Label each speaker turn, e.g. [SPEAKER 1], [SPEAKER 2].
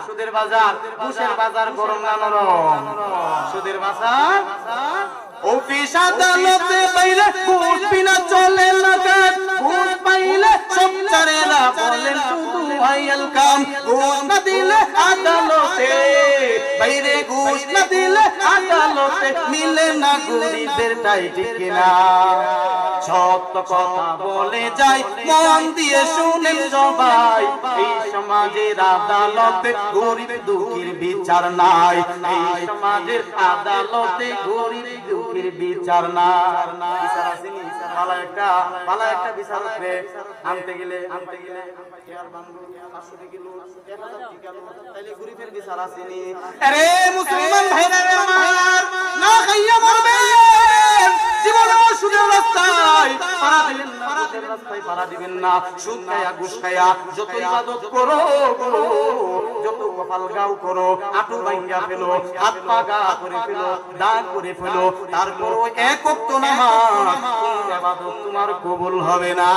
[SPEAKER 1] সুদের বাজার, ঘুষের বাজার গরম না নরম? সুদের বাজার অফিস আদালতে বাইরে ঘুষ বিনা চলে না কাজ, ঘুষ পাইলে সব চারেরা বলেন শুধু ভাইয়াল কাম। ঘুষ না দিলে আদালতে বাইরে, ঘুষ না দিলে আদালতে মিলে না গরিবের টাই ঠিক না। সত্য কথা বলে যাই, মন দিয়ে শুনেন সবাই, এই সমাজের আদালতে গরিব দুঃখীর বিচার নাই। এই সমাজের আদালতে গরিব দুঃখীর বিচার নাই। বিচার আসেনি, ভালো একটা বিচার হবে। আনতে গেলে গরিবের বিচার আসেনি। আরে মুসলমান ভাইরা আমার, না খাইয়া মরবেন, জীবনে সুদের রাস্তায় পাড়া দিবেন না, সুদের রাস্তায় পাড়া দিবেন না। সুদ খায়া ঘুষ খায়া যত ইবাদত করো, যত কপাল গাও করো, আঁটু ভাঙ্গা ফেলো, হাত পা গা করে ফেলো, দান করে ফেলো, তারপরও এক ওয়াক্ত নামাজ ইবাদত তোমার কবুল হবে না।